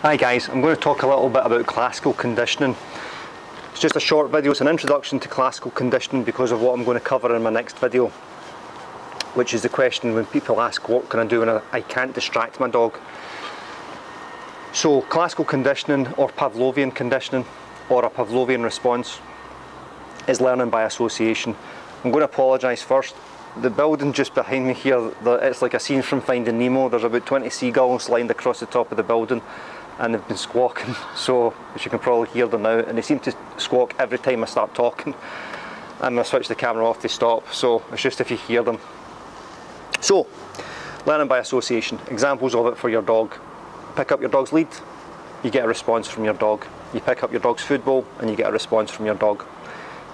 Hi guys, I'm going to talk a little bit about classical conditioning. It's just a short video, it's an introduction to classical conditioning because of what I'm going to cover in my next video, which is the question when people ask what can I do when I can't distract my dog. So classical conditioning or Pavlovian conditioning or a Pavlovian response is learning by association. I'm going to apologise first. The building just behind me here, it's like a scene from Finding Nemo. There's about 20 seagulls lined across the top of the building and they've been squawking, so as you can probably hear them now, and they seem to squawk every time I start talking. I'm going to switch the camera off to stop, so it's just if you hear them. So, learning by association, examples of it for your dog. Pick up your dog's lead, you get a response from your dog. You pick up your dog's food bowl and you get a response from your dog.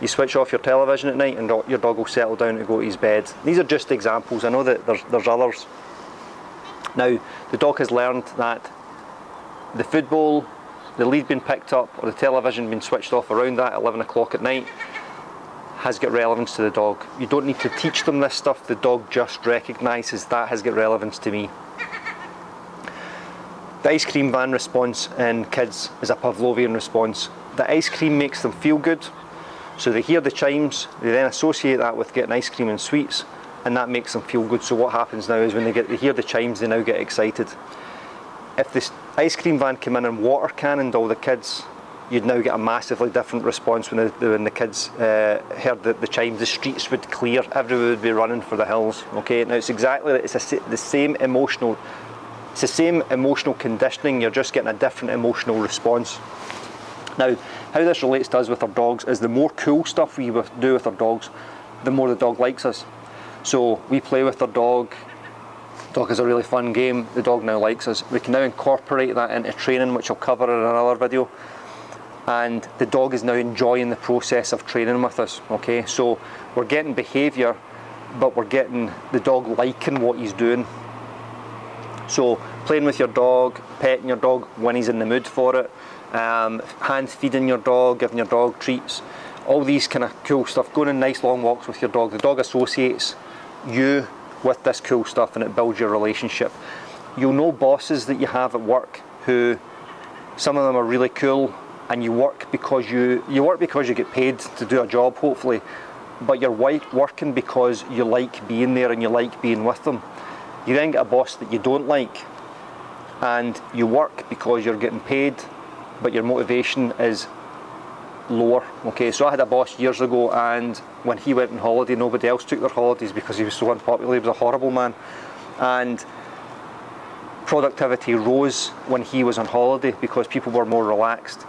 You switch off your television at night and your dog will settle down to go to his bed. These are just examples, I know that there's others. Now, the dog has learned that the food bowl, the lead being picked up or the television being switched off around that 11 o'clock at night has got relevance to the dog. You don't need to teach them this stuff, the dog just recognises that has got relevance to me. The ice cream van response in kids is a Pavlovian response. The ice cream makes them feel good, so they hear the chimes, they then associate that with getting ice cream and sweets, and that makes them feel good. So what happens now is when they hear the chimes, they now get excited. If this ice cream van came in and water cannoned all the kids, you'd now get a massively different response when the kids heard the chimes. The streets would clear, everyone would be running for the hills. Okay, now it's exactly the same emotional conditioning. You're just getting a different emotional response. Now, how this relates to us with our dogs is the more cool stuff we do with our dogs, the more the dog likes us. So we play with our dog. Dog is a really fun game, the dog now likes us. We can now incorporate that into training, which I'll cover in another video. And the dog is now enjoying the process of training with us, okay? So we're getting behaviour, but we're getting the dog liking what he's doing. So playing with your dog, petting your dog when he's in the mood for it, hand feeding your dog, giving your dog treats, all these kind of cool stuff, going on nice long walks with your dog. The dog associates you with this cool stuff and it builds your relationship. You'll know bosses that you have at work who, some of them are really cool, and you work because you get paid to do a job hopefully, but you're working because you like being there and you like being with them. You then get a boss that you don't like and you work because you're getting paid, but your motivation is lower. Okay, so I had a boss years ago, and when he went on holiday, nobody else took their holidays because he was so unpopular. He was a horrible man, and productivity rose when he was on holiday because people were more relaxed.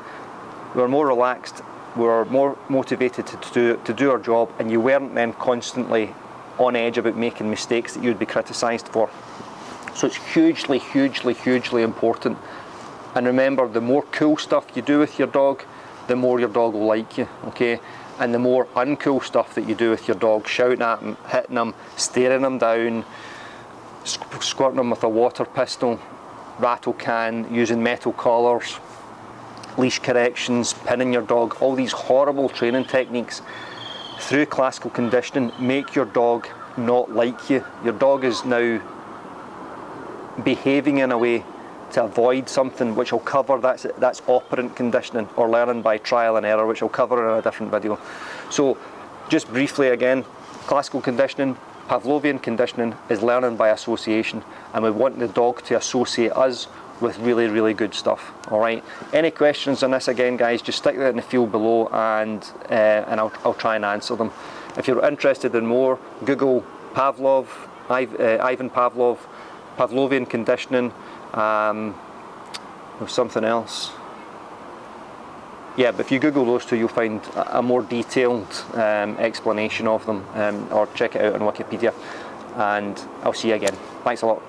We were more relaxed, we were more motivated to do our job, and you weren't then constantly on edge about making mistakes that you'd be criticised for. So it's hugely, hugely, hugely important. And remember, the more cool stuff you do with your dog, the more your dog will like you, okay? And the more uncool stuff that you do with your dog, shouting at him, hitting him, staring him down, squirting him with a water pistol, rattle can, using metal collars, leash corrections, pinning your dog, all these horrible training techniques through classical conditioning make your dog not like you. Your dog is now behaving in a way to avoid something, which I'll cover. That's operant conditioning or learning by trial and error, which I'll cover in a different video. So just briefly again, classical conditioning, Pavlovian conditioning is learning by association, and we want the dog to associate us with really, really good stuff. All right, any questions on this, again guys, just stick that in the field below and I'll try and answer them. If you're interested in more, Google Pavlov, Ivan Pavlov, Pavlovian conditioning. There's something else. Yeah, but if you Google those two, you'll find a more detailed explanation of them, or check it out on Wikipedia. And I'll see you again. Thanks a lot.